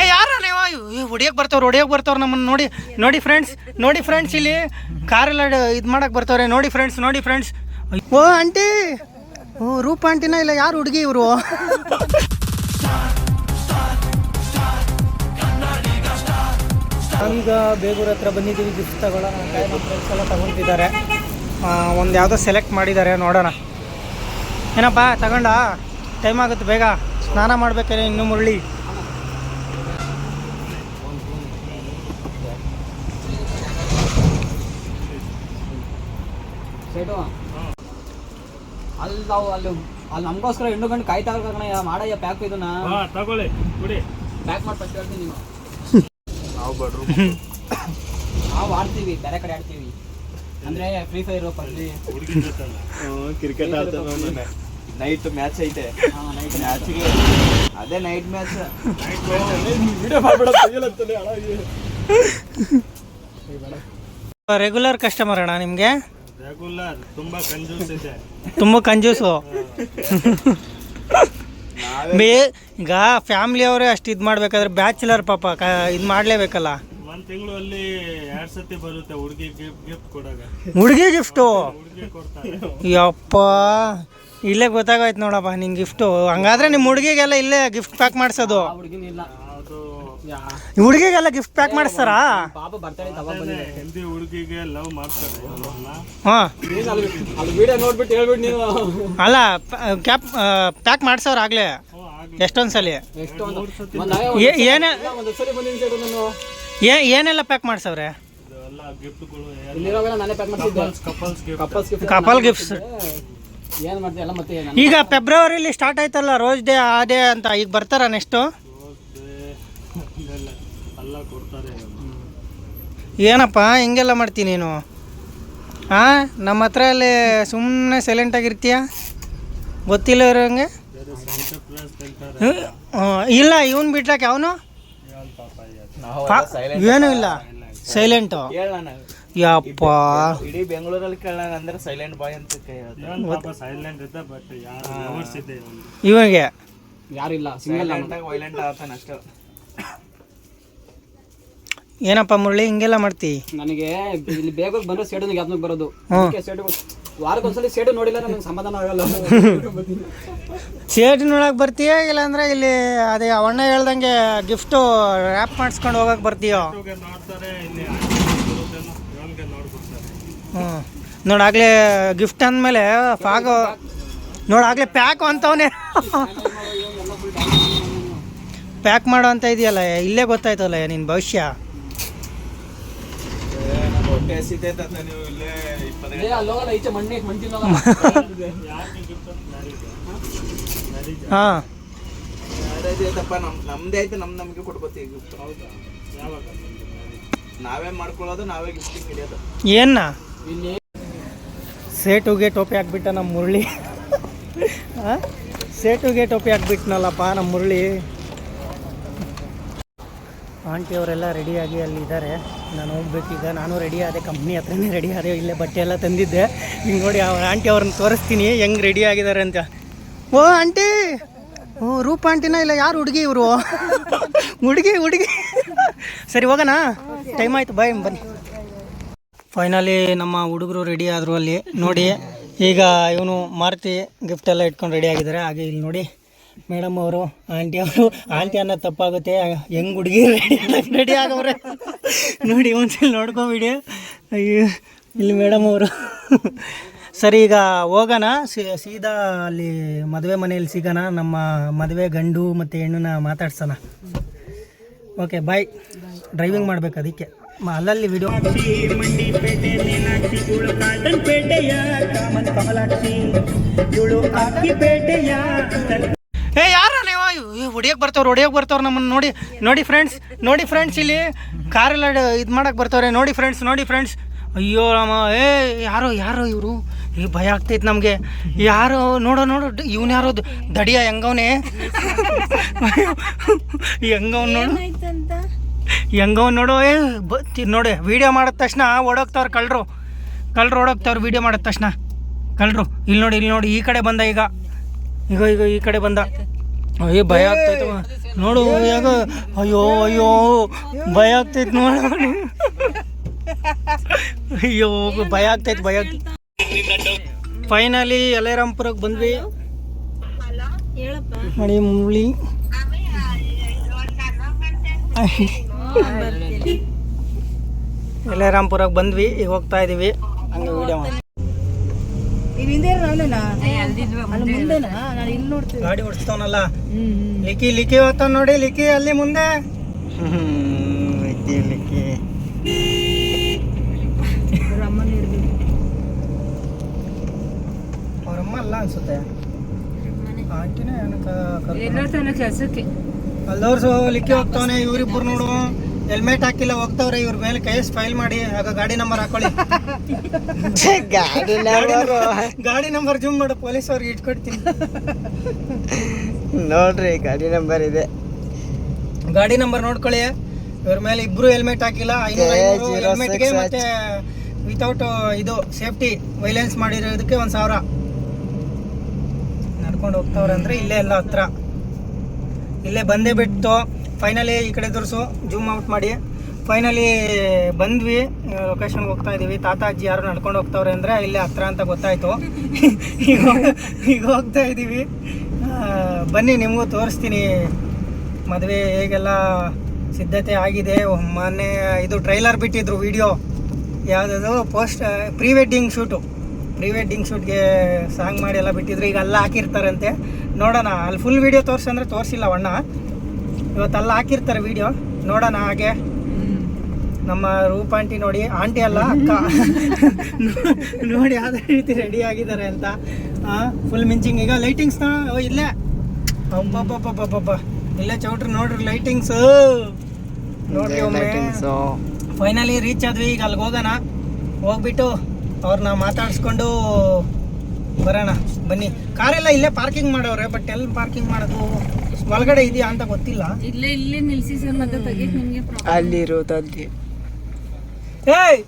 ಯಾರ ನೀವು ಹೊಡಿಯೋಕೆ ಬರ್ತಾವ್ರು ನಮ್ಮನ್ನು ನೋಡಿ ಫ್ರೆಂಡ್ಸ್ ಇಲ್ಲಿ ಕಾರೆಲ್ಲ ಇದು ಮಾಡಕ್ಕೆ ಬರ್ತಾವ್ರೆ ನೋಡಿ ಫ್ರೆಂಡ್ಸ್ ಓ ಆಂಟಿ ಓ ರೂಪ ಆಂಟಿನ ಇಲ್ಲ ಯಾರು ಹುಡುಗಿ ಇವರು ಈಗ ಬೇಗೂರ ಹತ್ರ ಬಂದಿದ್ದೀವಿ ಗಿಫ್ಟ್ ತಗೊಳ್ಳೋಣ ನಮ್ಮ ಫ್ರೆಂಡ್ಸ್ ಎಲ್ಲ ತಗೊತಿದ್ದಾರೆ ಒಂದು ಯಾವುದೋ ಸೆಲೆಕ್ಟ್ ಮಾಡಿದ್ದಾರೆ ನೋಡೋಣ ಏನಪ್ಪ ತಗೊಂಡ ಟೈಮ್ ಆಗುತ್ತೆ ಬೇಗ ಸ್ನಾನ ಮಾಡ್ಬೇಕಾದ್ರೆ ಇನ್ನೂ ಮುರಳಿ ಅಲ್ಲಿ ನಾವು ಅಲ್ಲಿ ನಮಗೋಸ್ಕರ ಹೆಣ್ಣು ಗಂಡು ಕಾಯ್ತಾ ಕಣ ಮಾಡಯ್ಯ ಪ್ಯಾಕ್ ಇದನ್ನ ತಗೊಳ್ಳಿ ಪ್ಯಾಕ್ ಮಾಡಿ ಫಸ್ಟ್ ಹೇಳ್ತೀನಿ ನೀನು ನಾವು ಬಡ್ರು ನಾವು ಆಡ್ತೀವಿ ಬೇರೆ ಕಡೆ ಆಡ್ತೀವಿ ಅಂದ್ರೆ ಫ್ರೀ ಫೈರ್ ಪಬ್ಜಿ ಕ್ರಿಕೆಟ್ ಆಡ್ತಾನೆ ನೈಟ್ ಮ್ಯಾಚ್ ಐತೆ ನೈಟ್ ಮ್ಯಾಚ್ಗೆ ಅದೇ ನೈಟ್ ಮ್ಯಾಚ್ ರೆಗ್ಯುಲರ್ ಕಸ್ಟಮರ್ ಅಣ್ಣ ನಿಮಗೆ ರೆಗ್ಯುಲರ್ ತುಂಬಾ ಕಂಜೂಸ್ ಇದೆ ತುಂಬ ಕಂಜೂಸು ಈಗ ಫ್ಯಾಮಿಲಿ ಅವರೇ ಅಷ್ಟು ಇದು ಮಾಡ್ಬೇಕಾದ್ರೆ ಬ್ಯಾಚುಲರ್ ಪಾಪ ಇದು ಮಾಡಲೇಬೇಕಲ್ಲ ಒಂದು ತಿಂಗಳಲ್ಲಿ 2 ಸತಿ ಬರುತ್ತೆ ಹುಡುಗಿ ಗಿಫ್ಟ್ ಕೊಡಾಗ ಹುಡುಗಿ ಗಿಫ್ಟು ಹುಡುಗಿ ಕೊಡ್ತಾರೆ ಯಪ್ಪ ಇಲ್ಲೇ ಗೊತ್ತಾಗೋಯ್ತು ನೋಡಪ್ಪ ನಿಂಗೆ ಗಿಫ್ಟು ಹಂಗಾದ್ರೆ ನಿಮ್ಮ ಹುಡುಗಿಗೆಲ್ಲ ಇಲ್ಲೇ ಗಿಫ್ಟ್ ಪ್ಯಾಕ್ ಮಾಡಿಸೋದು ಹುಡುಗಿನಿಲ್ಲ ಅದು ಹುಡುಗಿಗೆಲ್ಲ ಗಿಫ್ಟ್ ಪ್ಯಾಕ್ ಮಾಡಿಸ್ತಾರಾ ಪಾಪ ಬರ್ತಾಳೆ ತಗೊಂಡ್ ಬಂದಿದೆ ಹಿಂದಿ ಹುಡುಗಿಗೆ ಲವ್ ಮಾಡ್ತಾರೆ ಹಾಂ ಅಲ್ಲಿ ವಿಡಿಯೋ ನೋಡ್ಬಿಟ್ಟು ಹೇಳ್ಬಿಟ್ಟು ನೀವು ಅಲ್ಲ ಪ್ಯಾಕ್ ಮಾಡ್ಸೋರು ಆಗಲೇ ಎಷ್ಟೊಂದು ಸಲ ಎಷ್ಟು ಏನೇ ಒಂದು ಸರಿ ಬಂದಿನ ಸೈಡ್ ನಾನು ಏನೆಲ್ಲ ಪ್ಯಾಕ್ ಮಾಡ್ಸವ್ರೆ ಎಲ್ಲ ಗಿಫ್ಟ್ಗಳು ಇಲ್ಲಿರೋವೆಲ್ಲ ನಾನೇ ಪ್ಯಾಕ್ ಮಾಡ್ತಿದ್ದೆ ಕಪಲ್ಸ್ ಗಿಫ್ಟ್ ಕಪಲ್ ಗಿಫ್ಟ್ಸ್ ಏನು ಮಾಡ್ತೀವಿ ಎಲ್ಲ ಮತ್ತೆ ಈಗ ಫೆಬ್ರವರಿಲಿ ಸ್ಟಾರ್ಟ್ ಆಯ್ತಲ್ಲ ರೋಸ್ ಡೇ ಆ ಡೇ ಅಂತ ಈಗ ಬರ್ತಾರ ನೆಕ್ಸ್ಟು ಎಲ್ಲ ಕೊಡ್ತಾರೆ ಏನಪ್ಪ ಹಿಂಗೆಲ್ಲ ಮಾಡ್ತೀನಿ ನೀನು ಹಾಂ ನಮ್ಮ ಹತ್ರ ಅಲ್ಲಿ ಸುಮ್ಮನೆ ಸೈಲೆಂಟಾಗಿರ್ತೀಯ ಗೊತ್ತಿಲ್ಲ ಇರೋಂಗೆ ಇಲ್ಲ ಇವನು ಬಿಟ್ಟಾಕೆ ಅವನು ಏನೂ ಇಲ್ಲ ಸೈಲೆಂಟು ಯಪ್ಪ ಇಡೀ ಬೆಂಗಳೂರಲ್ಲಿ ಕೇಳೋಣ ಅಂದ್ರೆ ಸೈಲೆಂಟ್ ಬಾಯ್ ಅಂತ ಸೈಲೆಂಟ್ ಇದೆ ಬಟ್ ಲವರ್ಸ್ ಇದೆ ಇವನಿಗೆ ಯಾರಿಲ್ಲ ಸಿಂಗಲ್ ವೈಲೆಂಟ್ ಆಗ್ತಾನೆ ಅಷ್ಟೇ ಏನಪ್ಪ ಮುರಳಿ ಹಿಂಗೆಲ್ಲ ಮಾಡ್ತಿ ನನಗೆ ಇಲ್ಲಿ ಬೇಗ ಬಂದ್ರೆ ಸೇಡು ಯಾವ್ದು ಬರೋದು ಸೇಡು ವಾರಕ್ಕೊಂದ್ಸಲಿ ಸೇಡು ನೋಡಿಲ್ಲ ನನಗೆ ಸಮಾಧಾನ ಆಗಲ್ಲ ಸೇಟ್ ನೋಡಕ್ಕೆ ಬರ್ತೀಯ ಇಲ್ಲಾಂದ್ರೆ ಇಲ್ಲಿ ಅದೇ ಅವಣ್ಣ ಹೇಳ್ದಂಗೆ ಗಿಫ್ಟು ರ್ಯಾಪ್ ಮಾಡಿಸ್ಕೊಂಡು ಹೋಗಕ್ಕೆ ಬರ್ತೀಯೋ ನೋಡ್ತಾರೆ ಇಲ್ಲಿ ಹ್ಞೂ ನೋಡಾಗಲೇ ಗಿಫ್ಟ್ ಅಂದಮೇಲೆ ಫಾಗು ನೋಡಾಗಲೇ ಪ್ಯಾಕು ಅಂತವನೇ ಪ್ಯಾಕ್ ಮಾಡೋ ಅಂತ ಇದೆಯಲ್ಲ ಇಲ್ಲೇ ಗೊತ್ತಾಯ್ತಲ್ಲ ನಿನ್ನ ಭವಿಷ್ಯ ಹಾಂ ನಮ್ದೇ ಆಯ್ತು ನಮ್ಗೆ ಕೊಡ್ಕೋತೀವಿ ಗಿಫ್ಟ್ ಹೌದಾ ಯಾವಾಗ ನಾವೇ ಮಾಡ್ಕೊಳ್ಳೋದು ನಾವೇ ಗಿಫ್ಟಿಂಗ್ ಹಿಡಿಯೋದು ಏನ ಸೇಟುಗೆ ಟೋಪಿ ಹಾಕ್ಬಿಟ್ಟ ನಮ್ಮ ಮುರಳಿ ಸೇಟುಗೆ ಟೋಪಿ ಹಾಕ್ಬಿಟ್ನಲ್ಲಪ್ಪ ನಮ್ಮ ಮುರಳಿ ಆಂಟಿ ಅವರೆಲ್ಲ ರೆಡಿಯಾಗಿ ಅಲ್ಲಿದ್ದಾರೆ ನಾನು ಹೋಗ್ಬೇಕೀಗ ನಾನು ರೆಡಿ ಆದೆ ಕಂಪ್ನಿ ಹತ್ರನೇ ರೆಡಿ ಆದೆ ಇಲ್ಲೇ ಬಟ್ಟೆ ಎಲ್ಲ ತಂದಿದ್ದೆ ಈಗ ನೋಡಿ ಅವ್ರ ಆಂಟಿ ಅವ್ರನ್ನ ತೋರಿಸ್ತೀನಿ ಹೆಂಗೆ ರೆಡಿ ಆಗಿದ್ದಾರೆ ಅಂತ ಓ ಆಂಟಿ ಓ ರೂಪ ಆಂಟಿನ ಇಲ್ಲ ಯಾರು ಹುಡುಗಿ ಇವರು ಹುಡುಗಿ ಸರಿ ಹೋಗೋಣ ಟೈಮ್ ಆಯಿತು ಬಾಯ್ ಬನ್ನಿ ಫೈನಲಿ ನಮ್ಮ ಹುಡುಗರು ರೆಡಿ ಆದರು ಅಲ್ಲಿ ನೋಡಿ ಈಗ ಇವನು ಮಾರುತಿ ಗಿಫ್ಟ್ ಎಲ್ಲ ಇಟ್ಕೊಂಡು ರೆಡಿ ಆಗಿದ್ದಾರೆ ಹಾಗೆ ಇಲ್ಲಿ ನೋಡಿ ಮೇಡಮ್ ಅವರು ಆಂಟಿ ಅನ್ನೋದು ತಪ್ಪಾಗುತ್ತೆ ಹೆಂಗೆ ಹುಡುಗಿ ರೆಡಿ ಆಗವ್ರೆ ನೋಡಿ ಒಂದ್ಸಲ ನೋಡ್ಕೊಬಿಡಿ ಅಯ್ಯೋ ಇಲ್ಲಿ ಮೇಡಮ್ ಅವರು ಸರಿ ಈಗ ಹೋಗೋಣ ಸೀದಾ ಅಲ್ಲಿ ಮದುವೆ ಮನೆಯಲ್ಲಿ ಸಿಗೋಣ ನಮ್ಮ ಮದುವೆ ಗಂಡು ಮತ್ತು ಹೆಣ್ಣನ್ನ ಮಾತಾಡ್ಸೋಣ ಓಕೆ ಬಾಯ್ ಡ್ರೈವಿಂಗ್ ಮಾಡ್ಬೇಕು ಅದಕ್ಕೆ ಅಲ್ಲಲ್ಲಿ ವಿಡಿಯೋ ಯಾರ ನೀವು ಹೊಡಿಯೋಕೆ ಬರ್ತಾವ್ರು ನಮ್ಮನ್ನು ನೋಡಿ ಫ್ರೆಂಡ್ಸ್ ಇಲ್ಲಿ ಕಾರೆಲ್ಲ ಇದು ಮಾಡಕ್ಕೆ ಬರ್ತಾವ್ರೆ ನೋಡಿ ಫ್ರೆಂಡ್ಸ್ ಅಯ್ಯೋ ರಾಮ ಯಾರೋ ಇವರು ಭಯ ಆಗ್ತೈತೆ ನಮಗೆ ಯಾರೋ ನೋಡು ಇವನು ಯಾರೋ ದಡಿಯ ಹೆಂಗವನೇ ಹೆಂಗವ್ನು ನೋಡು ನೋಡಿ ವೀಡಿಯೋ ಮಾಡಿದ ತಕ್ಷಣ ಓಡೋಗ್ತಾವ್ರು ಕಳ್ಳರು ಓಡೋಗ್ತಾವ್ರು ವೀಡಿಯೋ ಮಾಡಿದ ತಕ್ಷಣ ಕಳ್ಳರು ಇಲ್ಲಿ ನೋಡಿ ಈ ಕಡೆ ಬಂದ ಈಗ ಈ ಕಡೆ ಬಂದ ಅಯ್ಯೋ ಭಯ ಆಗ್ತೈತೆ ನೋಡು ಯಾಕ ಅಯ್ಯೋ ಅಯ್ಯೋ ಭಯ ಆಗ್ತೈತೆ ನೋಡು ಅಯ್ಯೋ ಭಯ ಆಗ್ತೈತೆ ಫೈನಲಿ ಯಲ್ಲಾರಾಂಪುರಕ್ಕೆ ಬಂದ್ವಿ ಮಡಿ ಮುಳ್ಳಿ ಯಲ್ಲಾರಾಂಪುರಕ್ಕೆ ಬಂದ್ವಿ ಈಗ ಹೋಗ್ತಾ ಇದೀವಿ ಹಂಗೆ ವಿಡಿಯೋ ಗಾಡಿ ಓಡಿಸ್ತಾವನಲ್ಲ ಲಿಕ್ಕಿ ಹೋಗ್ತಾವ ನೋಡಿ ಲಿಕ್ಕಿ ಅಲ್ಲಿ ಮುಂದೆ ಲಿಕ್ಕಿ ಅವರಮ್ಮ ಅಲ್ಲ ಅನ್ಸುತ್ತೆ ಆಂಟಿನೇ ಕೆಲಸಕ್ಕೆ ಅಲ್ಲವ್ರು ಲಿಕ್ಕಿ ಹೋಗ್ತಾವನೆ ಇವ್ರಿಬ್ರು ನೋಡು ಹೆಲ್ಮೆಟ್ ಹಾಕಿಲ್ಲ ಹೋಗ್ತಾವ್ರೆ ಇವ್ರ ಮೇಲೆ ಕೇಸ್ ಫೈಲ್ ಮಾಡಿ ಆಗ ಗಾಡಿ ನಂಬರ್ ಹಾಕೊಳ್ಳಿ ಗಾಡಿ ನಂಬರ್ ಜೂಮ್ ಮಾಡು ಪೊಲೀಸ್ ಅವ್ರಿಗೆ ಇಟ್ಕೊಡ್ತೀನಿ ನೋಡ್ರಿ ಗಾಡಿ ನಂಬರ್ ಇದೆ, ಗಾಡಿ ನಂಬರ್ ನೋಡ್ಕೊಳ್ಳಿ. ಇವ್ರ ಮೇಲೆ ಇಬ್ರು ಹೆಲ್ಮೆಟ್ ಹಾಕಿಲ್ಲ, ಹೆಲ್ಮೆಟ್ಗೆ ಮತ್ತೆ ವಿತೌಟ್ ಇದು ಸೇಫ್ಟಿ ವೈಲೆನ್ಸ್ ಮಾಡಿರೋದಕ್ಕೆ 1,000 ನಡ್ಕೊಂಡು ಹೋಗ್ತಾವ್ರೆ ಅಂದ್ರೆ ಇಲ್ಲೇ ಎಲ್ಲ ಹತ್ರ ಇಲ್ಲೇ ಬಂದೇ ಬಿಟ್ಟು ಫೈನಲಿ ಈ ಕಡೆ ತೋರಿಸು ಜೂಮ್ ಔಟ್ ಮಾಡಿ. ಫೈನಲಿ ಬಂದ್ವಿ, ಲೊಕೇಶನ್ಗೆ ಹೋಗ್ತಾ ಇದ್ದೀವಿ. ತಾತ ಅಜ್ಜಿ ಯಾರು ನಡ್ಕೊಂಡು ಹೋಗ್ತಾವ್ರೆ ಅಂದರೆ ಇಲ್ಲೇ ಹತ್ರ ಅಂತ ಗೊತ್ತಾಯಿತು. ಈಗ ಹೋಗ್ತಾ ಇದ್ದೀವಿ. ಬನ್ನಿ ನಿಮಗೂ ತೋರಿಸ್ತೀನಿ ಮದುವೆ ಹೇಗೆಲ್ಲ ಸಿದ್ಧತೆ ಆಗಿದೆ. ಮೊನ್ನೆ ಇದು ಟ್ರೈಲರ್ ಬಿಟ್ಟಿದ್ರು ವಿಡಿಯೋ, ಯಾವುದದು ಪ್ರೀ ವೆಡ್ಡಿಂಗ್ ಶೂಟ್ಗೆ ಸಾಂಗ್ ಮಾಡಿ ಎಲ್ಲ ಬಿಟ್ಟಿದ್ರು. ಈಗ ಎಲ್ಲ ಹಾಕಿರ್ತಾರಂತೆ, ನೋಡೋಣ. ಅಲ್ಲಿ ಫುಲ್ ವಿಡಿಯೋ ತೋರಿಸಂದ್ರೆ ತೋರಿಸಿಲ್ಲ ಅಣ್ಣ, ಇವತ್ತೆಲ್ಲ ಹಾಕಿರ್ತಾರೆ ವಿಡಿಯೋ, ನೋಡೋಣ. ಹಾಗೆ ನಮ್ಮ ರೂಪ ಆಂಟಿ ನೋಡಿ, ಆಂಟಿ ಅಲ್ಲ ಅಕ್ಕ, ನೋಡಿ ಯಾವುದೇ ರೀತಿ ರೆಡಿ ಆಗಿದ್ದಾರೆ ಅಂತ. ಫುಲ್ ಮಿಂಚಿಂಗ್. ಈಗ ಲೈಟಿಂಗ್ಸ್ ಇಲ್ಲೇ ಅಬ್ಬಬ್ಬಬ್ಬಬ್ಬಬ್ಬ ಇಲ್ಲೇ ಚೌಟ್ರಿ ನೋಡ್ರಿ ಲೈಟಿಂಗ್ಸ್ ನೋಡ್ರಿ ಒಮ್ಮೆ. ಫೈನಲಿ ರೀಚ್ ಆದ್ವಿ. ಈಗ ಅಲ್ಲಿಗೆ ಹೋಗೋಣ, ಹೋಗ್ಬಿಟ್ಟು ಅವ್ರನ್ನ ಮಾತಾಡಿಸ್ಕೊಂಡು ಬರೋಣ. ಬನ್ನಿ. ಕಾರೆಲ್ಲ ಇಲ್ಲೇ ಪಾರ್ಕಿಂಗ್ ಮಾಡವ್ರೆ, ಬಟ್ ಎಲ್ಲಿ ಪಾರ್ಕಿಂಗ್ ಮಾಡೋದು ಒಳಗಡೆ ಇದೆಯಾ ಅಂತ ಗೊತ್ತಿಲ್ಲ. ಇಲ್ಲೇ ನಿಲ್ಸಿ ಸರ್, ಮತ್ತೆ ತೆಗಿಯಕ್ಕೆ ನಿಮಗೆ ಅಲ್ಲಿರೋದಲ್ಲಿ ಏಯ್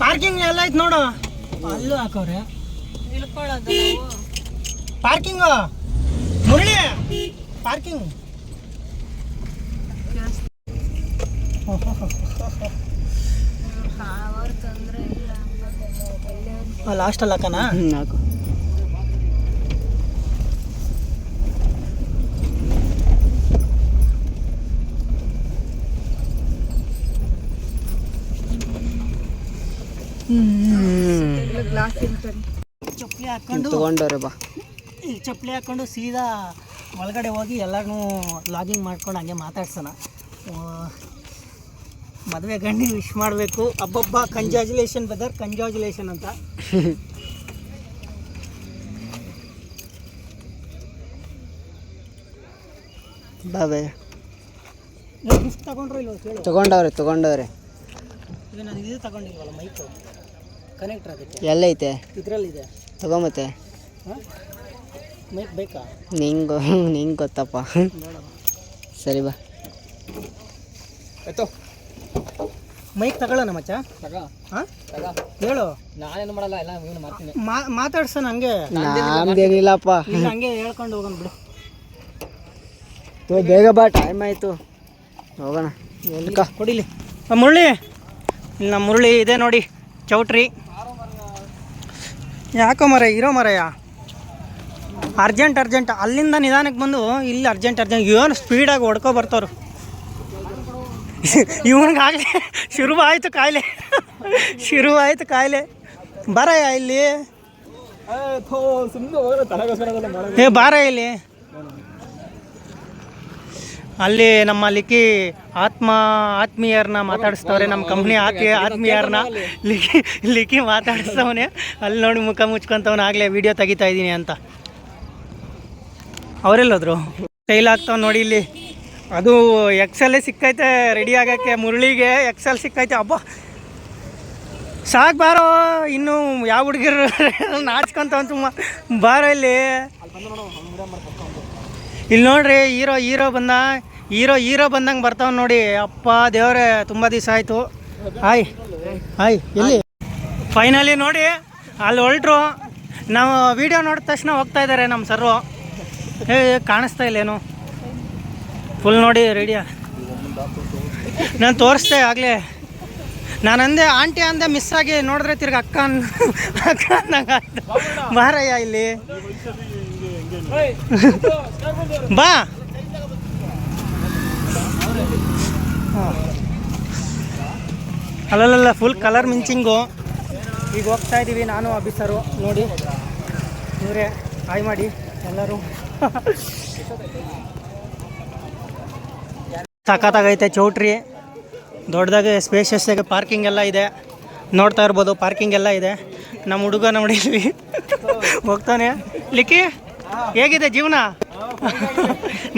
ಪಾರ್ಕಿಂಗ್ ಎಲ್ಲ ಐತೆ ನೋಡು, ಅಲ್ಲೂ ಹಾಕವ್ರೆ ಇಳ್ಕೊಳ್ಳೋದು. ಪಾರ್ಕಿಂಗ್. ಮುರಳಿ ಪಾರ್ಕಿಂಗ್ ಲಾಸ್ಟಲ್ಲಿ ಹಾಕನಾ? ಹಾಕು. ಚಪ್ಪಲಿ ಹಾಕೊಂಡು ತಗೊಂಡವ್ರೆ ಬಾ. ಈಗ ಚಪ್ಪಲಿ ಹಾಕೊಂಡು ಸೀದಾ ಒಳಗಡೆ ಹೋಗಿ ಎಲ್ಲರೂ ಲಾಗಿಂಗ್ ಮಾಡ್ಕೊಂಡು ಹಂಗೆ ಮಾತಾಡ್ಸೋಣ. ಮದುವೆ ಗಂಡಿಗೆ ವಿಶ್ ಮಾಡಬೇಕು. ಅಬ್ಬಬ್ಬ, ಕಂಗ್ರ್ಯಾಚುಲೇಷನ್ ಬ್ರದರ್, ಕಂಗ್ರ್ಯಾಚುಲೇಷನ್ ಅಂತ. ಬಾಬೆ ಗಿಫ್ಟ್ ತಗೊಂಡ್ರು ಇಲ್ವ ಕೇಳು. ತಗೊಂಡವ್ರೆ ಈಗ ನಾನು ಇದು ತಗೊಂಡಿಲ್ವಲ್ಲ, ಮೈಕು ಕನೆಕ್ಟ್ರ್, ಅದಕ್ಕೆ ಎಲ್ಲೈತೆ ಇದರಲ್ಲಿದೆ. ತಗೊಂಬತ್ತೆ. ಹಾಂ, ಮೈಕ್ ಬೇಕಾ? ನಿಂಗೆ ಗೊತ್ತಪ್ಪ. ಸರಿ ಬಾ. ಆಯ್ತು, ಮೈಕ್ ತಗೊಳ್ಳೋಣ ಮಚ್ಚ. ಹಾಂ ಹೇಳು. ನಾನೇನು ಮಾಡಲ್ಲ, ಎಲ್ಲ ನೀವು ಮಾಡ್ತೀನಿ. ಮಾತಾಡ್ಸೋಣ ಹಂಗೆ, ನಮ್ದೇನಿಲ್ಲಪ್ಪ. ಇಲ್ಲ ಹಂಗೆ ಹೇಳ್ಕೊಂಡು ಹೋಗೋಣ ಬಿಡು. ಬೇಗ ಬಾ, ಟೈಮ್ ಆಯಿತು, ಹೋಗೋಣ. ಕೊಡಿಲಿ ಮುರಳಿ. ಇಲ್ಲಿ ನಮ್ಮ ಮುರಳಿ ಇದೆ ನೋಡಿ, ಚೌಟ್ರಿ. ಯಾಕೋ ಮರ ಇರೋ ಮರಯ್ಯ, ಅರ್ಜೆಂಟ್ ಅಲ್ಲಿಂದ ನಿಧಾನಕ್ಕೆ ಬಂದು ಇಲ್ಲಿ ಅರ್ಜೆಂಟ್ ಏನು ಸ್ಪೀಡಾಗಿ ಹೊಡ್ಕೊ ಬರ್ತವ್ರು. ಇವನಿಗಾಗಲೇ ಶುರುವಾಯಿತು ಕಾಯಿಲೆ. ಬಾರಯ್ಯ ಇಲ್ಲಿ, ಬಾರ ಇಲ್ಲಿ. ಅಲ್ಲಿ ನಮ್ಮ ಲಿಕ್ಕಿ ಆತ್ಮೀಯರನ್ನ ಮಾತಾಡಿಸ್ತವ್ರೆ, ನಮ್ಮ ಕಂಪ್ನಿ ಆತ್ಮೀಯರನ್ನ ಲಿಕ್ಕಿ ಮಾತಾಡಿಸ್ತವನೆ. ಅಲ್ಲಿ ನೋಡಿ ಮುಖ ಮುಚ್ಕೊಂತವನು, ಆಗಲೇ ವಿಡಿಯೋ ತೆಗಿತಾ ಇದ್ದೀನಿ ಅಂತ. ಅವರೆಲ್ಲೋದ್ರು ಸ್ಟೈಲ್ ಆಗ್ತಾವ ನೋಡಿ ಇಲ್ಲಿ. ಅದು ಎಕ್ಸೆಲ್ಲೇ ಸಿಕ್ಕೈತೆ ರೆಡಿ ಆಗೋಕ್ಕೆ, ಮುರಳಿಗೆ ಎಕ್ಸೆಲ್ ಸಿಕ್ಕೈತೆ. ಹಬ್ಬ ಸಾಕು ಬಾರೋ, ಇನ್ನು ಯಾವ ಹುಡುಗಿರು ನಾಚ್ಕೊಂತವ ತುಂಬ. ಬಾರೋ ಇಲ್ಲಿ ನೋಡ್ರಿ, ಹೀರೋ ಬಂದಂಗೆ ಬರ್ತಾವ ನೋಡಿ. ಅಪ್ಪ ದೇವರೇ, ತುಂಬ ದಿವಸ ಆಯಿತು. ಹಾಯ್ ಎಲ್ಲಿ ಫೈನಲಿ ನೋಡಿ ಅಲ್ಲಿ ಹೊರಟ್ರು. ನಾವು ವಿಡಿಯೋ ನೋಡಿದ ತಕ್ಷಣ ಹೋಗ್ತಾ ಇದ್ದಾರೆ ನಮ್ಮ ಸರ್ರು. ಕಾಣಿಸ್ತಾ ಇಲ್ಲ ಏನು ಫುಲ್ ನೋಡಿ ರೆಡಿಯಾ ನಾನು ತೋರಿಸ್ದೆ ಆಗಲೇ ನಾನು ಅಂದೆ ಆಂಟಿ ಅಂದೆ ಮಿಸ್ ಆಗಿ ನೋಡಿದ್ರೆ ತಿರ್ಗಿ ಅಕ್ಕ ಅಕ್ಕ ಅನ್ನಂಗೆ ಬಾರಯ್ಯ ಇಲ್ಲಿ ಬಾ ಅಲ್ಲಲ್ಲ ಫುಲ್ ಕಲರ್ ಮಿಂಚಿಂಗು. ಈಗ ಹೋಗ್ತಾ ಇದ್ದೀವಿ ನಾನು ಅಭಿಸರು ನೋಡಿ ಇವರೇ ಹಾಯ್ ಮಾಡಿ ಎಲ್ಲರೂ. ಸಖತ್ತಾಗೈತೆ ಚೌಟ್ರಿ, ದೊಡ್ಡದಾಗಿ ಸ್ಪೇಷಿಯಸ್ ಆಗಿ ಪಾರ್ಕಿಂಗ್ ಎಲ್ಲ ಇದೆ, ನೋಡ್ತಾ ಇರ್ಬೋದು ಪಾರ್ಕಿಂಗ್ ಎಲ್ಲ ಇದೆ. ನಮ್ಮ ಹುಡುಗ ನೋಡಿದ್ವಿ ಹೋಗ್ತಾನೆ. ಲಿಕ್ಕಿ ಹೇಗಿದೆ ಜೀವನ?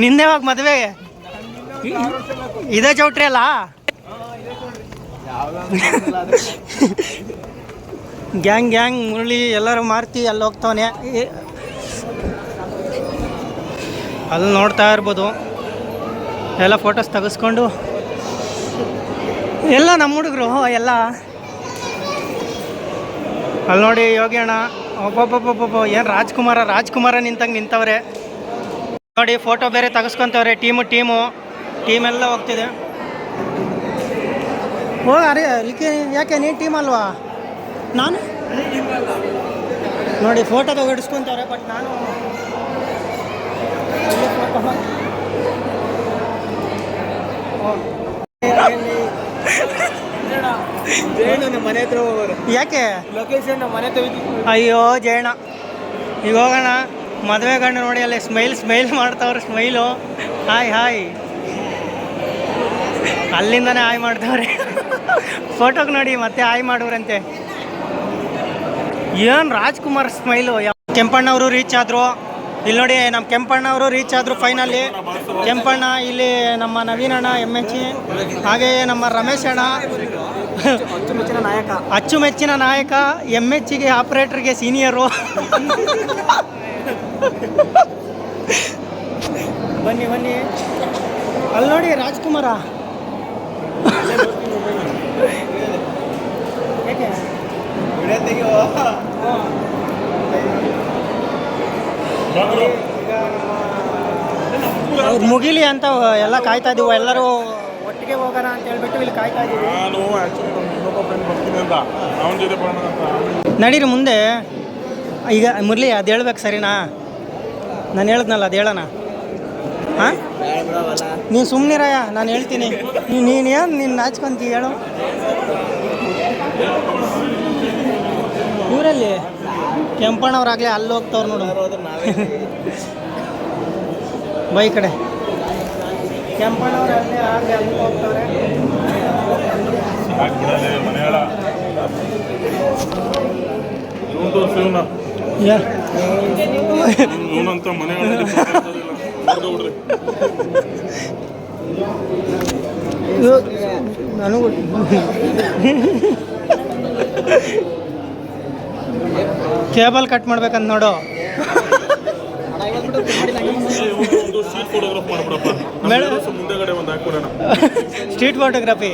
ನಿಂದೇವಾಗ ಮದುವೆ? ಇದೇ ಚೌಟ್ರಿ ಅಲ್ಲ? ಗ್ಯಾಂಗ್ ಮುರಳಿ ಎಲ್ಲರೂ ಮಾರ್ತಿ ಅಲ್ಲಿ ಹೋಗ್ತಾವನೆ. ಅಲ್ಲಿ ನೋಡ್ತಾ ಇರ್ಬೋದು ಎಲ್ಲ ಫೋಟೋಸ್ ತೆಗೆಸ್ಕೊಂಡು ಎಲ್ಲ ನಮ್ಮ ಹುಡುಗರು ಎಲ್ಲ ಅಲ್ಲಿ ನೋಡಿ. ಯೋಗಿ ಅಣ್ಣ ಒಬ್ಬೊಬ್ಬೊಬ್ಬೊಬ್ಬ ಏನು ರಾಜ್ಕುಮಾರ ನಿಂತವ್ರೆ ನೋಡಿ. ಫೋಟೋ ಬೇರೆ ತೆಗೆಸ್ಕೊತವ್ರೆ ಟೀಮೆಲ್ಲ ಹೋಗ್ತಿದೆ. ಓ ಅರೆ ಲಿಕ್ಕಿ ಯಾಕೆ ನೀನು ಟೀಮ್ ಅಲ್ವಾ? ನಾನು ನೋಡಿ ಫೋಟೋ ತೆಗೆಡಿಸ್ಕೊತವ್ರೆ, ಬಟ್ ನಾನು ಮನೆ ಹತ್ರ ಹೋಗೋರು. ಯಾಕೆ ಲೊಕೇಶನ್ ಮನೆ ಅಯ್ಯೋ ಜಯಣ್ಣ, ಈಗ ಹೋಗೋಣ. ಮದುವೆ ಗಂಡು ನೋಡಿ ಅಲ್ಲಿ ಸ್ಮೈಲ್ ಮಾಡ್ತಾವ್ರೆ. ಸ್ಮೈಲು ಹಾಯ್ ಅಲ್ಲಿಂದನೇ ಹಾಯ್ ಮಾಡ್ತಾವ್ರೆ. ಫೋಟೋಗೆ ನೋಡಿ ಮತ್ತೆ ಹಾಯ್ ಮಾಡೋರಂತೆ. ಏನು ರಾಜ್ಕುಮಾರ್ ಸ್ಮೈಲು. ಕೆಂಪಣ್ಣವರು ರೀಚ್ ಆದರು. ಇಲ್ಲಿ ನೋಡಿ ನಮ್ಮ ಕೆಂಪಣ್ಣವರು ರೀಚ್ ಆದರು ಫೈನಲಿ. ಕೆಂಪಣ್ಣ, ಇಲ್ಲಿ ನಮ್ಮ ನವೀನಣ್ಣ MH, ಹಾಗೆಯೇ ನಮ್ಮ ರಮೇಶ್ ಅಣ್ಣ ಅಚ್ಚುಮೆಚ್ಚಿನ ನಾಯಕ. MHಗೆ ಆಪ್ರೇಟರ್ಗೆ ಸೀನಿಯರು. ಬನ್ನಿ ಅಲ್ಲಿ ನೋಡಿ ರಾಜ್ಕುಮಾರ. ಯಾಕೆ ಅವ್ರು ಮುಗಿಲಿ ಅಂತ ಎಲ್ಲ ಕಾಯ್ತಾ ಇದ್ದೀವಿ. ಎಲ್ಲರೂ ಒಟ್ಟಿಗೆ ಹೋಗೋಣ ಅಂತ ಹೇಳ್ಬಿಟ್ಟು ಇಲ್ಲಿ ಕಾಯ್ತಾ ಇದ್ದೀವಿ. ನಡೀರಿ ಮುಂದೆ. ಈಗ ಮುರಳಿ ಅದು ಹೇಳ್ಬೇಕು ಸರಿನಾ? ನಾನು ಹೇಳಿದ್ನಲ್ಲ ಅದು ಹೇಳೋಣ. ಹಾಂ ನೀನು ಸುಮ್ಮನಿರಯ್ಯ, ನಾನು ಹೇಳ್ತೀನಿ. ನೀನು ನಾಚ್ಕೊಂತೀಯ ಹೇಳು. ಊರಲ್ಲಿ ಕೆಂಪಣ್ಣವ್ರಾಗಲೇ ಅಲ್ಲಿ ಹೋಗ್ತವ್ರು ನೋಡು. ಬೈ ಕಡೆ ಕೆಂಪಣ್ಣವ್ರು ಅಲ್ಲೇ ಆಗಲೇ ಅಲ್ಲಿ ಹೋಗ್ತವ್ರೆ. ನನಗೂ ಕೇಬಲ್ ಕಟ್ ಮಾಡ್ಬೇಕಂತ ನೋಡು. ಸ್ಟ್ರೀಟ್ ಫೋಟೋಗ್ರಫಿ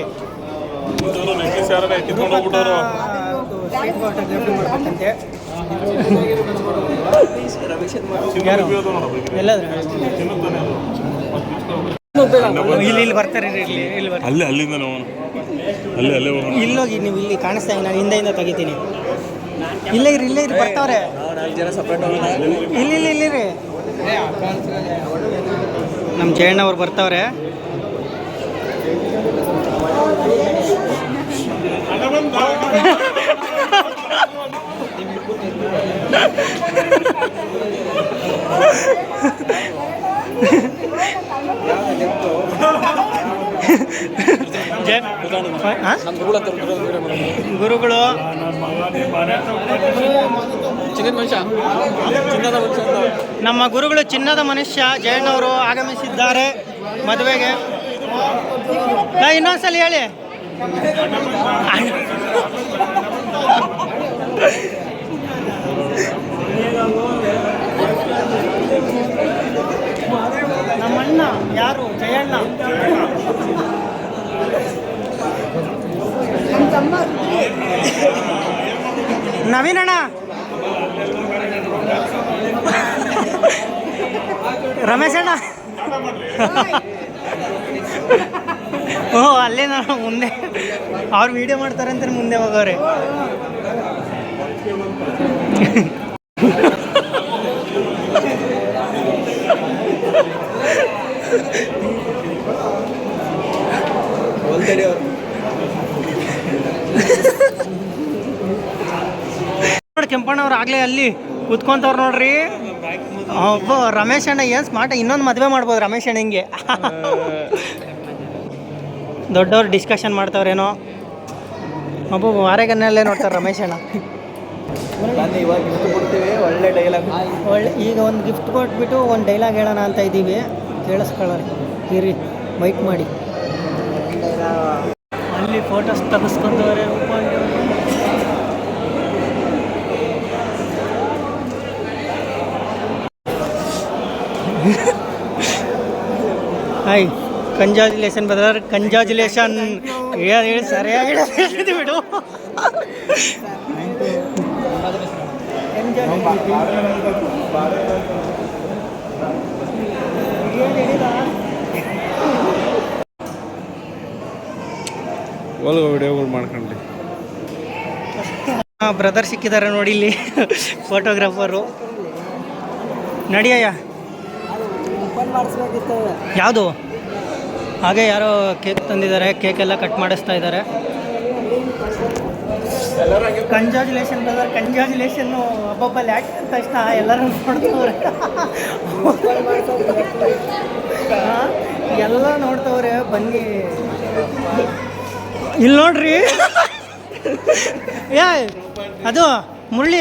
ಮಾಡ್ಬೇಕಂತೆ. ಇಲ್ಲಿ ಬರ್ತಾರೆ. ಇಲ್ಲೋಗಿ ನೀವು ಇಲ್ಲಿ ಕಾಣಿಸ್ತಾ ನಾನು ಹಿಂದೆಯಿಂದ ತೆಗಿತೀನಿ. ಇಲ್ಲೇ ಇರಿ ಬರ್ತಾವ್ರೆ. ಇಲ್ಲಿ ರೀ ನಮ್ಮ ಜಯಣ್ಣವ್ರು ಬರ್ತಾವ್ರೆ. ಗುರುಗಳು ನಮ್ಮ ಗುರುಗಳು ಚಿನ್ನದ ಮನುಷ್ಯ ಜಯಣ್ಣವರು ಆಗಮಿಸಿದ್ದಾರೆ ಮದುವೆಗೆ. ಇನ್ನೊಂದ್ಸಲ ಹೇಳಿ. ನಮ್ಮಣ್ಣ ಯಾರು? ಜಯಣ್ಣ. ನವೀನಣ್ಣ ರಮೇಶ್ ಅಣ್ಣ ಓ ಅಲ್ಲೇ ನಾನು ಮುಂದೆ ಅವ್ರು ವಿಡಿಯೋ ಮಾಡ್ತಾರೆ ಅಂತ ಮುಂದೆ ಹೋಗೋರೆ. ನೋಡಿ ಕೆಂಪಣ್ಣ ಅವ್ರು ಆಗ್ಲೇ ಅಲ್ಲಿ ಕೂತ್ಕೊಂತವ್ರು ನೋಡ್ರಿ. ಒಬ್ಬ ರಮೇಶ್ ಅಣ್ಣ ಏನು ಸ್ಮಾರ್ಟ್, ಇನ್ನೊಂದು ಮದುವೆ ಮಾಡ್ಬೋದು ರಮೇಶ್ ಅಣ್ಣ ಹಿಂಗೆ. ದೊಡ್ಡವ್ರು ಡಿಸ್ಕಷನ್ ಮಾಡ್ತಾವ್ರೇನೋ, ಒಬ್ಬ ವಾರೆಗನ್ನಲ್ಲೇ ನೋಡ್ತಾರೆ ರಮೇಶ್ ಅಣ್ಣ. ಇವಾಗ ಗಿಫ್ಟ್ ಕೊಡ್ತೀವಿ, ಒಳ್ಳೆ ಡೈಲಾಗ್. ಈಗ ಒಂದು ಗಿಫ್ಟ್ ಕೊಟ್ಬಿಟ್ಟು ಒಂದು ಡೈಲಾಗ್ ಹೇಳೋಣ ಅಂತ ಇದ್ದೀವಿ, ಕೇಳಿಸ್ಕೊಳ್ಳೋರಿ ಇರಿ ವೈಟ್ ಮಾಡಿ. ಅಲ್ಲಿ ಫೋಟೋಸ್ ತೆಗೆಸ್ಕೊಂಡವ್ರೆ. Hi congratulation brother, congratulation. ಹೇಳಿ ಸರಿಯಾಗಿ ಹೇಳಿದ್ದು ಬಿಡು. ವಿಡಿಯೋಗಳು ಮಾಡ್ಕೊಂಡ್ಲಿ. ಬ್ರದರ್ ಸಿಕ್ಕಿದ್ದಾರೆ ನೋಡಿ ಇಲ್ಲಿ ಫೋಟೋಗ್ರಾಫರು. ನಡಿಯಯ್ಯ. ಯಾವುದು? ಹಾಗೆ ಯಾರೋ ಕೇಕ್ ತಂದಿದ್ದಾರೆ, ಕೇಕೆಲ್ಲ ಕಟ್ ಮಾಡಿಸ್ತಾ ಇದ್ದಾರೆ. Congratulation brother, ಕಂಜಾಜುಲೇಷನ್ನು. ಒಬ್ಬೊಬ್ಬಲ್ಲಿ ಯಾಕೆ ಅಂತ ಇಷ್ಟ ಎಲ್ಲರೂ ನೋಡ್ತವ್ರೆ. ಎಲ್ಲ ನೋಡ್ತವ್ರೆ, ಬನ್ನಿ ಇಲ್ಲಿ ನೋಡ್ರಿ. ಅದು ಮುರಳಿ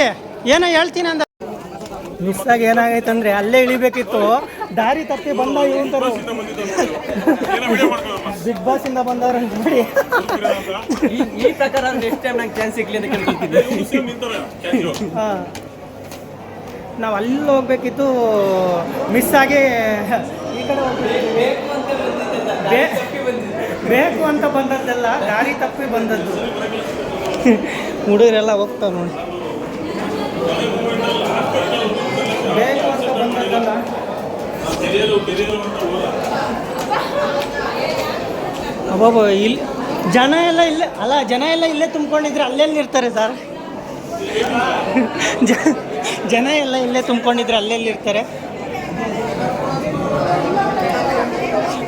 ಏನೋ ಹೇಳ್ತೀನಿ ಅಂದ. ಮಿಸ್ ಆಗಿ ಏನಾಗೈತೆ ಅಂದರೆ ಅಲ್ಲೇ ಇಳಿಬೇಕಿತ್ತು, ದಾರಿ ತಪ್ಪಿ ಬಂದ ಇವಂತರು ಬಿಗ್ ಬಾಸ್ ಇಂದ ಬಂದವ್ರು ನೋಡಿ. ಈ ಪ್ರಕಾರ ನೆಕ್ಸ್ಟ್ ಟೈಮ್ ನಂಗೆ ಚಾನ್ಸ್ ಸಿಗ್ಲಿ ಅಂತ ಕೇಳ್ಕೊಳ್ತಿದ್ದೆ. ಹಾಂ, ನಾವು ಅಲ್ಲಿ ಹೋಗ್ಬೇಕಿತ್ತು, ಮಿಸ್ ಆಗಿ ಈ ಕಡೆ ಹೋಗ್ಬಿಟ್ಟಿದ್ವಿ. ಬೇಕು ಅಂತ ಬಂದದ್ದಲ್ಲ, ದಾರಿ ತಪ್ಪಿ ಬಂದದ್ದು. ಹುಡುಗರೆಲ್ಲ ಹೋಗ್ತಾವೆ ನೋಡಿ, ಬೇಕು ಅಂತ ಬಂದದ್ದಲ್ಲ. ಅಬ್ಬಬ್ಬ, ಇಲ್ಲಿ ಜನ ಎಲ್ಲ ಇಲ್ಲೇ ಅಲ್ಲ, ಜನ ಎಲ್ಲ ಇಲ್ಲೇ ತುಂಬ್ಕೊಂಡಿದ್ರೆ ಅಲ್ಲೆಲ್ಲಿ ಇರ್ತಾರೆ ಸರ್? ಜನ ಎಲ್ಲ ಇಲ್ಲೇ ತುಂಬ್ಕೊಂಡಿದ್ರೆ ಅಲ್ಲೆಲ್ಲಿ ಇರ್ತಾರೆ?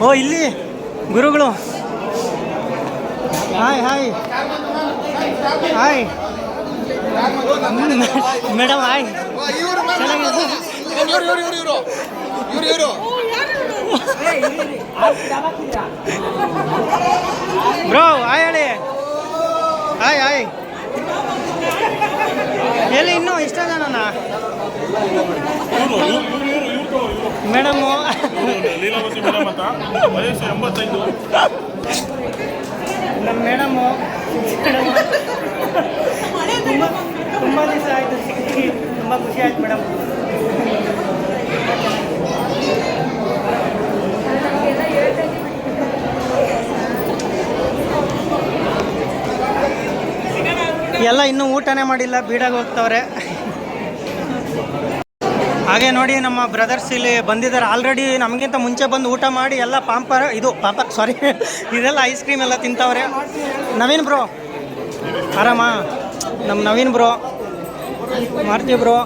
ಓ ಇಲ್ಲಿ ಗುರುಗಳು. Hi hi hi madam, hi. Bro hi ಹೇಳಿ. Hi hi. ಎಲ್ಲಿ ಇನ್ನೂ ಇಷ್ಟ ಜನ ಮೇಡಮು? ನಮ್ಮ ಮೇಡಮು ತುಂಬ ದಿವಸ ಆಯಿತು ಸಿಕ್ಕಿ, ತುಂಬ ಖುಷಿ ಆಯ್ತು ಮೇಡಮ್. ಎಲ್ಲ ಇನ್ನೂ ಊಟನೇ ಮಾಡಿಲ್ಲ, ಬೀಡಾಗಿ ಹೋಗ್ತವ್ರೆ. ಹಾಗೆ ನೋಡಿ ನಮ್ಮ ಬ್ರದರ್ಸ್ ಇಲ್ಲಿ ಬಂದಿದ್ದಾರೆ ಆಲ್ರೆಡಿ. ನಮಗಿಂತ ಮುಂಚೆ ಬಂದು ಊಟ ಮಾಡಿ ಎಲ್ಲ ಪಾಂಪರ್ ಸಾರಿ ಇದೆಲ್ಲ ಐಸ್ ಕ್ರೀಮ್ ಎಲ್ಲ ತಿಂತವ್ರೆ. ನವೀನ್ ಬ್ರೋ ಆರಾಮ? ನಮ್ಮ ನವೀನ್ ಬ್ರೋ, ಮಾರ್ತಿ ಬ್ರೋ,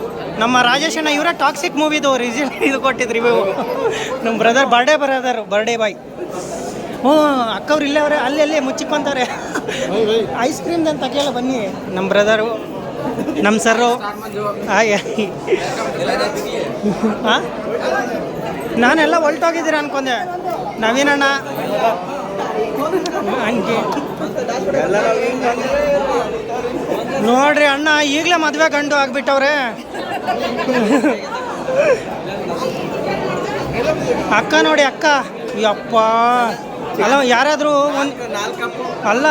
ನಮ್ಮ ರಾಜೇಶ್ ಅಣ್ಣ ಇವರೇ ಟಾಕ್ಸಿಕ್ ಮೂವಿದು ಇದು ಕೊಟ್ಟಿದ್ರು ರಿವ್ಯೂ. ನಮ್ಮ ಬ್ರದರ್ ಬರ್ಡೇ ಬಾಯ್. ಹ್ಞೂ, ಅಕ್ಕವ್ರು ಇಲ್ಲೇ ಅವರೇ, ಅಲ್ಲಿ ಮುಚ್ಚಿಕೊಂತಾರೆ. ಐಸ್ ಕ್ರೀಮ್ದಂತ ಕೇಳ ಬನ್ನಿ. ನಮ್ಮ ಬ್ರದರು, ನಮ್ಮ ಸರ್ರು. ಹಾಂ, ನಾನೆಲ್ಲ ಹೊಲ್ಟೋಗಿದ್ದೀರ ಅನ್ಕೊಂಡೆ. ನವೀನಣ್ಣ ಹಂಗೆ ನೋಡ್ರಿ ಅಣ್ಣ, ಈಗಲೇ ಮದುವೆ ಗಂಡು ಆಗ್ಬಿಟ್ಟವ್ರೆ. ಅಕ್ಕ ನೋಡಿ, ಅಕ್ಕ ಯಪ್ಪ. ಅಲ್ಲ, ಯಾರಾದರೂ ಅಲ್ಲ,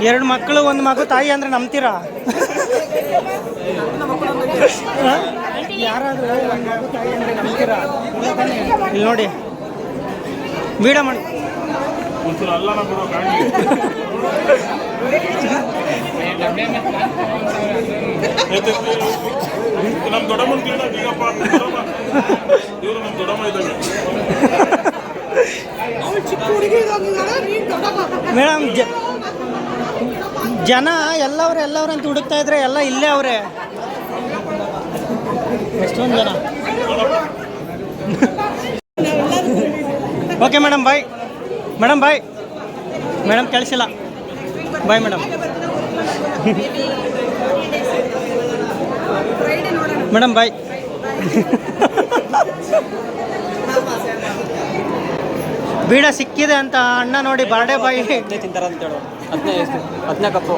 2 ಮಕ್ಕಳು 1 ಮಗು ತಾಯಿ ಅಂದರೆ ನಂಬ್ತೀರಾ? ಯಾರಾದರೂ 1 ಮಗು ತಾಯಿ ಅಂದರೆ ನಂಬ್ತೀರಾ? ಇಲ್ಲಿ ನೋಡಿ, ವಿಡಿಯೋ ಮಾಡಿ. ನಮ್ಮ ದೊಡ್ಡಮ್ಮನ ಈಗಪ್ಪ ಇವರು ನಮ್ಮ ದೊಡ್ಡಮ್ಮ ಇದ್ದಂಗೆ. ಮೇಡಮ್ ಜನ ಎಲ್ಲವ್ರೆ ಅಂತ ಹುಡುಕ್ತಾ ಇದ್ರೆ ಎಲ್ಲ ಇಲ್ಲೇ ಅವರೇ. ಎಷ್ಟೊಂದು ಜನ. Okay madam bye. ಮೇಡಮ್ ಕೇಳಿಸಿಲ್ಲ. Bye madam. Madam bye. ಬೀಡ ಸಿಕ್ಕಿದೆ ಅಂತ ಅಣ್ಣ ನೋಡಿ ಬರ್ಡೇ ಬಾಯ್ ತಿಂತಾರ ಅಂತ ಹೇಳು. 10 ಕಪ್ಪು.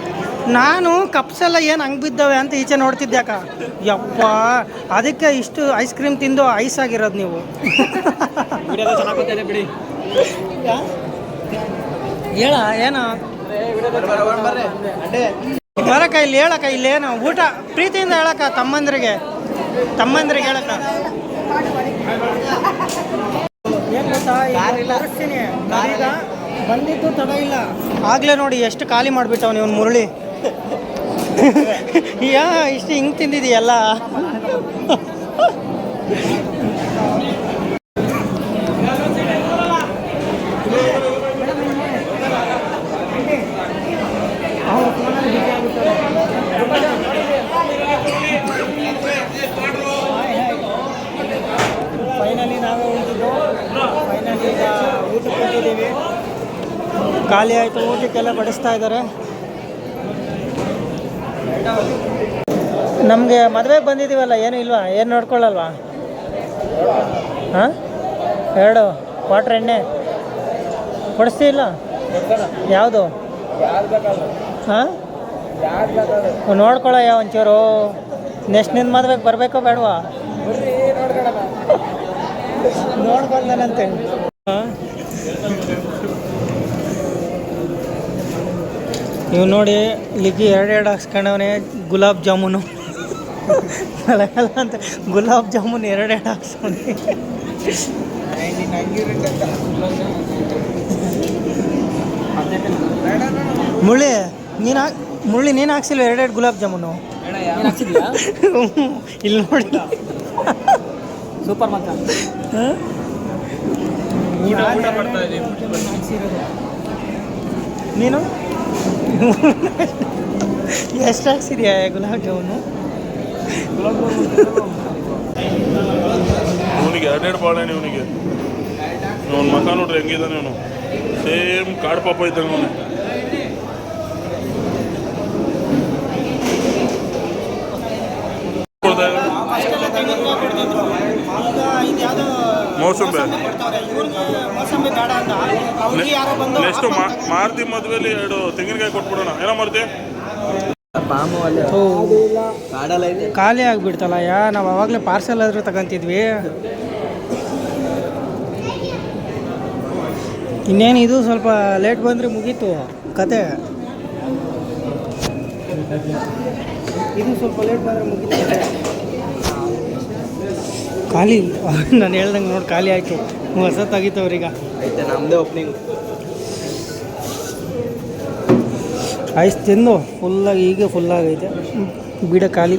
ನಾನು ಕಪ್ಸೆಲ್ಲ ಏನು ಹಂಗೆ ಬಿದ್ದವೆ ಅಂತ ಈಚೆ ನೋಡ್ತಿದ್ದೆ ಅಕ್ಕ. ಯಪ್ಪ ಅದಕ್ಕೆ ಇಷ್ಟು ಐಸ್ ಕ್ರೀಮ್ ತಿಂದು ಐಸ್ ಆಗಿರೋದು ನೀವು. ಚೆನ್ನಾಗಿದೆ ಬಿಡಿ. ಹೇಳ ಏನು ಬರಕ್ಕ ಇಲ್ಲಿ ಹೇಳಕ್ಕ, ಇಲ್ಲಿ ಏನು ಊಟ ಪ್ರೀತಿಯಿಂದ ಹೇಳಕ್ಕ, ತಮ್ಮಂದ್ರಿಗೆ ಹೇಳಕ್ಕ. ಏನು ಗೊತ್ತಾ, ತೋರಿಸ್ತೀನಿ ಈಗ ಬಂದಿದ್ದು ತಡ ಇಲ್ಲ. ಆಗಲೇ ನೋಡಿ ಎಷ್ಟು ಖಾಲಿ ಮಾಡಿಬಿಟ್ಟವ ನೀವು ಮುರಳಿ. ಇಷ್ಟು ಹಿಂಗೆ ತಿಂದಿದೆಯಲ್ಲ. ಫೈನಲಿ ನಾವೇ ಉಳಿದಿದ್ದು. ಫೈನಲಿ ಈಗ ಊಟಕ್ಕೆ ಕೊಟ್ಟಿದ್ದೀವಿ. ಖಾಲಿ ಆಯಿತು. ಊಟಕ್ಕೆಲ್ಲ ಬಡಿಸ್ತಾ ಇದ್ದಾರೆ. ನಮಗೆ ಮದುವೆಗೆ ಬಂದಿದ್ದೀವಲ್ಲ, ಏನೂ ಇಲ್ವಾ? ಏನು ನೋಡ್ಕೊಳ್ಳಲ್ವಾ? ಹಾಂ 2 ಕ್ವಾಟ್ರ್ ಎಣ್ಣೆ ಕೊಡಿಸ್ತಿಲ್ಲ? ಯಾವುದು? ಹಾಂ ನೋಡ್ಕೊಳ್ಳಯ್ಯ ಒಂಚೂರು. ನೆಕ್ಸ್ಟ್ ನಿನ್ನ ಮದುವೆಗೆ ಬರಬೇಕೋ ಬೇಡವಾ? ನೋಡ್ಕೊಂಡನಂತೆ. ಹಾಂ ನೀವು ನೋಡಿ ಲಿಗ್ಗಿ 2 ಹಾಕ್ಸ್ಕೊಂಡವನೇ. ಗುಲಾಬ್ ಜಾಮೂನು ಅಂತ ಗುಲಾಬ್ ಜಾಮೂನು 2 ಹಾಕ್ಸ್ಕೊಂಡೆ. ಮುಳ್ಳಿ ನೀನು ಹಾಕ್ಸಿಲ್ವ 2 ಗುಲಾಬ್ ಜಾಮೂನು? ಇಲ್ಲಿ ನೋಡಿ ಸೂಪರ್ ಮಾತ್ರ. ನೀನು ಎಷ್ಟು ಹಾಕ್ಸಿದ್ಯಾ ಗುಲಾಬ್ ಜಾಮೂನು? ಇವನಿಗೆ 2 ಬಾಳೆಹಣ್ಣು. ಇವನಿಗೆ ಅವ್ನ ಮಕ ನೋಡ್ರಿ ಹೆಂಗಿದ್ದಾನೆ ಅವನು. ಸೇಮ್ ಕಾಡು ಪಾಪ ಇದ್ದಂಗೆ ಅವನು. ಮೋಸಂಬಿ ಬೇಡ ಅಂತ ನೆಕ್ಸ್ಟ್ ಮಾರುತಿ ಮದುವೆಲಿ 2 ತೆಂಗಿನಕಾಯಿ ಕೊಟ್ಬಿಡೋಣ. ಏನೋ ಮಾರುತಿ? ಖಾಲಿ ಆಗಿಬಿಡ್ತಲ್ಲ. ನಾವು ಅವಾಗಲೇ ಪಾರ್ಸೆಲ್ ಆದರೂ ತಗೊಂತಿದ್ವಿ. ಇನ್ನೇನು ಇದು ಸ್ವಲ್ಪ ಲೇಟ್ ಬಂದರೆ ಮುಗೀತು ಕತೆ. ಇದು ಸ್ವಲ್ಪ ಲೇಟ್ ಬಂದರೆ ಮುಗೀತು ಕತೆ. ಖಾಲಿ ನಾನು ಹೇಳ್ದಂಗೆ ನೋಡಿ ಖಾಲಿ ಆಯಿತು. ಹೊಸತ್ತಾಗಿತ್ತವ್ರೀಗ ನಮ್ಮದೇ ಓಪನಿಂಗ್. ಐಸ್ ತಿಂದು ಫುಲ್ಲಾಗಿ ಈಗ ಫುಲ್ಲಾಗೈತೆ. ಬೀಡ ಖಾಲಿ.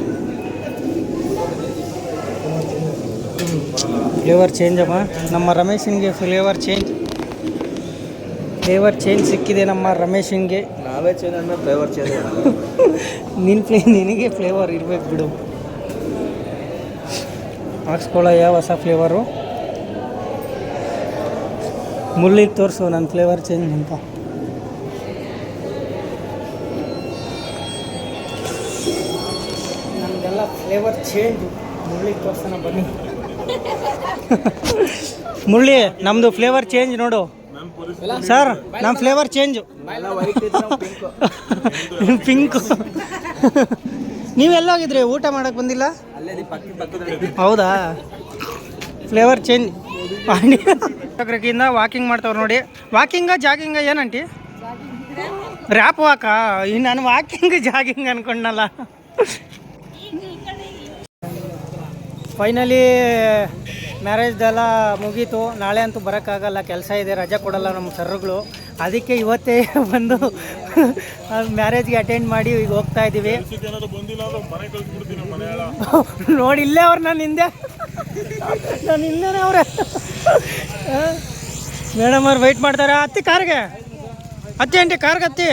ಫ್ಲೇವರ್ ಚೇಂಜ್ ಅಮ್ಮ. ನಮ್ಮ ರಮೇಶನ್ಗೆ ಫ್ಲೇವರ್ ಚೇಂಜ್ ಸಿಕ್ಕಿದೆ ನಮ್ಮ ರಮೇಶನ್ಗೆ. ನಾವೇ ಚೇಂಜ್ ಅಂದ್ರೆ ಫ್ಲೇವರ್ ಚೇಂಜ್. ನಿನಗೆ ಫ್ಲೇವರ್ ಇರಬೇಕು ಬಿಡು. ಹಾಕ್ಸ್ಕೊಳ್ಳೋ ಹೊಸ ಫ್ಲೇವರು. ಮುಳ್ಳಿಗೆ ತೋರಿಸು ನನ್ನ ಫ್ಲೇವರ್ ಚೇಂಜ್ ಅಂತ. ನಮಗೆಲ್ಲ ಫ್ಲೇವರ್ ಚೇಂಜು. ಮುಳ್ಳಿಗೆ ತೋರಿಸೋಣ ಬನ್ನಿ. ಮುಳ್ಳಿ ನಮ್ಮದು ಫ್ಲೇವರ್ ಚೇಂಜ್ ನೋಡು ಸರ್. ನಮ್ಮ ಫ್ಲೇವರ್ ಚೇಂಜು. ಪಿಂಕು. ನೀವೆಲ್ಲೋಗಿದ್ರಿ? ಊಟ ಮಾಡೋಕ್ಕೆ ಬಂದಿಲ್ಲ? ಹೌದಾ? Flavour change. ಪ್ರಕೃತಿಯಿಂದ ವಾಕಿಂಗ್ ಮಾಡ್ತಾವ್ರು ನೋಡಿ. ಜಾಗಿಂಗ ಏನಂಟಿ? ರ್ಯಾಪ್ ವಾಕಾ? ನಾನು ವಾಕಿಂಗ್ ಜಾಗಿಂಗ್ ಅನ್ಕೊಂಡಲ್ಲ. ಫೈನಲಿ ಮ್ಯಾರೇಜ್ದೆಲ್ಲ ಮುಗೀತು. ನಾಳೆ ಅಂತೂ ಬರೋಕ್ಕಾಗಲ್ಲ, ಕೆಲಸ ಇದೆ, ರಜೆ ಕೊಡಲ್ಲ ನಮ್ಮ ಸರ್ಗಳು. ಅದಕ್ಕೆ ಇವತ್ತೇ ಬಂದು ಮ್ಯಾರೇಜ್ಗೆ ಅಟೆಂಡ್ ಮಾಡಿ ಈಗ ಹೋಗ್ತಾ ಇದ್ದೀವಿ. ಏನಾದ್ರು ಬಂದಿಲ್ಲ ಅಂದ್ರೆ ಮನೆ ಕಳ್ಸ್ಬಿಡ್ತೀನಿ ಮನೆ ಹೇಳ. ನೋಡಿ ಇಲ್ಲೇ ಅವ್ರು ನಾನು ಹಿಂದೆ ಅವ್ರೆ ಮೇಡಮ್ ಅವ್ರು ವೆಯ್ಟ್ ಮಾಡ್ತಾರೆ. ಹತ್ತಿ ಕಾರ್ಗೆ ಹತ್ತಿ ಆಂಟಿ, ಕಾರ್ಗೆ ಹತ್ತಿ.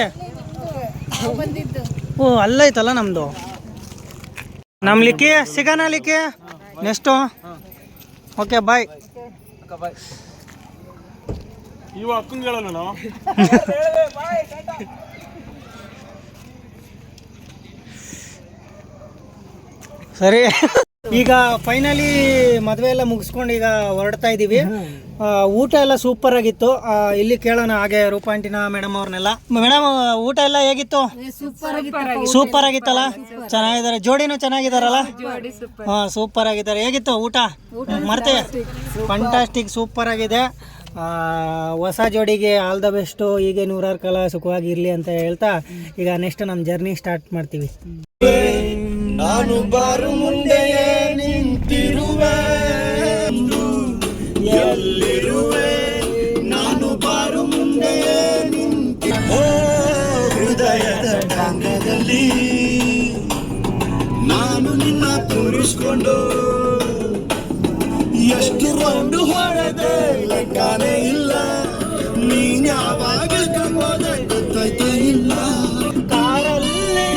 ಓ ಅಲ್ಲೈತಲ್ಲ ನಮ್ಮದು. ನಮ್ಮ ಲಿಕ್ಕಿ ಸಿಗೋಣ ಲಿಕ್ಕಿ ನೆಕ್ಸ್ಟು. Okay bye. ಇವ ಅಕ್ಕಂಗೆ ಹೇಳಲ್ಲ ನಾವು. ಸರಿ, ಈಗ ಫೈನಲಿ ಮದುವೆ ಎಲ್ಲ ಮುಗಿಸ್ಕೊಂಡು ಈಗ ಹೊರಡ್ತಾ ಇದ್ದೀವಿ. ಊಟ ಎಲ್ಲ ಸೂಪರ್ ಆಗಿತ್ತು. ಇಲ್ಲಿ ಕೇಳೋಣ ಹಾಗೆ ರೂಪಾಂಟಿನ ಮೇಡಮ್ ಅವ್ರನ್ನೆಲ್ಲ. ಮೇಡಮ್ ಊಟ ಎಲ್ಲ ಹೇಗಿತ್ತು? ಸೂಪರ್ ಆಗಿತ್ತಲ್ಲ, ಚೆನ್ನಾಗಿದ್ದಾರೆ. ಜೋಡಿನೂ ಚೆನ್ನಾಗಿದ್ದಾರಲ್ಲ? ಹಾಂ ಸೂಪರ್ ಆಗಿದ್ದಾರೆ. ಹೇಗಿತ್ತು ಊಟ? ಮರ್ತೆ ಫಂಟಾಸ್ಟಿಕ್, ಸೂಪರ್ ಆಗಿದೆ. ಹೊಸ ಜೋಡಿಗೆ ಆಲ್ ದ ಬೆಸ್ಟು. ಹೀಗೆ ನೂರಾರು ಕಾಲ ಸುಖವಾಗಿರಲಿ ಅಂತ ಹೇಳ್ತಾ ಈಗ ನೆಕ್ಸ್ಟ್ ನಮ್ಮ ಜರ್ನಿ ಸ್ಟಾರ್ಟ್ ಮಾಡ್ತೀವಿ. ನಾನು ಬಾರು ಮುಂದೆಯೇ ನಿಂತಿರುವೆ, ಎಲ್ಲಿರುವೆ ನಾನು ಬಾರು ಮುಂದೆಯೇ ನಿಂತಿರುವೆ. ಹೃದಯದ ರಂಗದಲ್ಲಿ ನಾನು ನಿನ್ನ ತೋರಿಸ್ಕೊಂಡು ಎಷ್ಟು ರೌಂಡು ಹೊಡೆದೆ ಲೆಕ್ಕನೇ ಇಲ್ಲ. ನೀನ್ ಯಾವಾಗ ಹೋದೆ ಗೊತ್ತಾಯ್ತಾ ಇಲ್ಲ. ಕಾರಲ್ಲಿ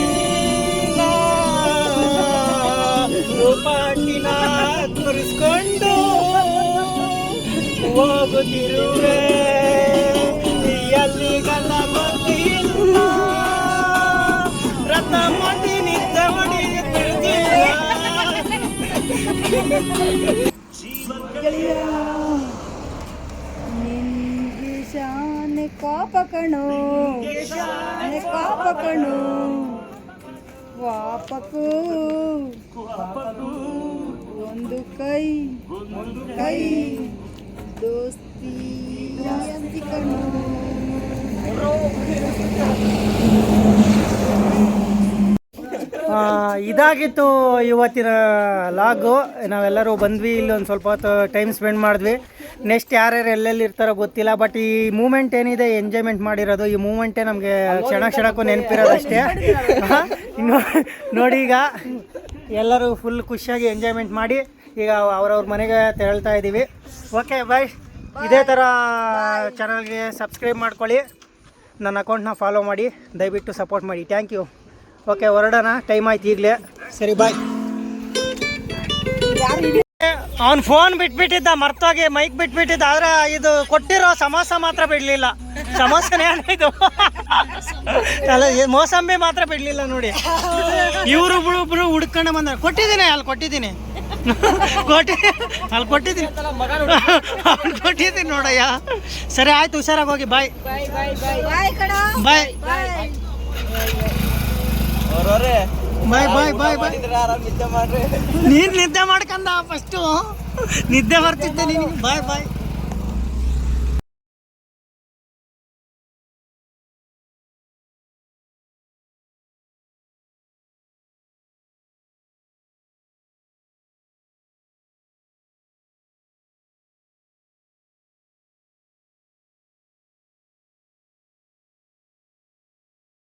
ರೂಪಾಂಟಿನ ತೋರಿಸ್ಕೊಂಡು ಹೋಗುತ್ತಿರುವೆ, ಎಲ್ಲಿಗಲ್ಲ ಗೊತ್ತಿಲ್ಲ. ರಥ ಮಂದಿ ನಿದ್ದೆ ಶಾನೆ ಕಾಪಕಣೋ ಕಾಪಕಣೋ ವಾಪಕು ಒಂದು ಕೈ ದೋಸ್ತಿ ಅಂತಿಕಣೋ. ಇದಾಗಿತ್ತು ಇವತ್ತಿನ ಲಾಗು. ನಾವೆಲ್ಲರೂ ಬಂದ್ವಿ, ಇಲ್ಲಿ ಒಂದು ಸ್ವಲ್ಪ ಹೊತ್ತು ಟೈಮ್ ಸ್ಪೆಂಡ್ ಮಾಡಿದ್ವಿ. ನೆಕ್ಸ್ಟ್ ಯಾರ್ಯಾರು ಎಲ್ಲೆಲ್ಲಿ ಇರ್ತಾರೋ ಗೊತ್ತಿಲ್ಲ, ಬಟ್ ಈ ಮೂಮೆಂಟ್ ಏನಿದೆ ಎಂಜಾಯ್ಮೆಂಟ್ ಮಾಡಿರೋದು, ಈ ಮೂಮೆಂಟೇ ನಮಗೆ ಕ್ಷಣಕ್ಕೂ ನೆನಪಿರೋದಷ್ಟೇ. ನೋಡಿ ಈಗ ಎಲ್ಲರೂ ಫುಲ್ ಖುಷಿಯಾಗಿ ಎಂಜಾಯ್ಮೆಂಟ್ ಮಾಡಿ ಈಗ ಅವ್ರವ್ರ ಮನೆಗೆ ತೆರಳ್ತಾ ಇದ್ದೀವಿ. Okay bye. ಇದೇ ಥರ ಚಾನಲ್ಗೆ ಸಬ್ಸ್ಕ್ರೈಬ್ ಮಾಡ್ಕೊಳ್ಳಿ, ನನ್ನ ಅಕೌಂಟ್ನ ಫಾಲೋ ಮಾಡಿ, ದಯವಿಟ್ಟು ಸಪೋರ್ಟ್ ಮಾಡಿ. Thank you. ಓಕೆ ಹೊರಡೋಣ, ಟೈಮ್ ಆಯ್ತು ಈಗಲೇ. ಸರಿ ಬಾಯ್. ಅವ್ನು ಫೋನ್ ಬಿಟ್ಬಿಟ್ಟಿದ್ದ, ಮರ್ತೋಗಿ ಮೈಕ್ ಬಿಟ್ಬಿಟ್ಟಿದ್ದ. ಆದ್ರೆ ಇದು ಕೊಟ್ಟಿರೋ ಸಮೋಸ ಮಾತ್ರ ಬಿಡಲಿಲ್ಲ. ಸಮೋಸನೇ ಇದು ಅಲ್ಲ, ಮೋಸಂಬಿ ಮಾತ್ರ ಬಿಡಲಿಲ್ಲ ನೋಡಿ. ಇವರು ಒಬ್ರು ಹುಡ್ಕೊಂಡು ಬಂದ. ಕೊಟ್ಟಿದ್ದೀನಿ ಅಲ್ಲಿ ಕೊಟ್ಟಿದ್ದೀನಿ ನೋಡಯ್ಯ. ಸರಿ ಆಯ್ತು, ಹುಷಾರಾಗಿ ಹೋಗಿ. ಬಾಯ್ ಬಾಯ್ ಬಾಯ್ ಬಾಯ್ ಬಾಯ್ ಬಾಯ್. ನೀನು ನಿದ್ದೆ ಮಾಡ್ಕಂದ ಫಸ್ಟು, ನಿದ್ದೆ ಬರ್ತಿದ್ದೆ ನಿನಗೆ. ಬಾಯ್ ಬಾಯ್.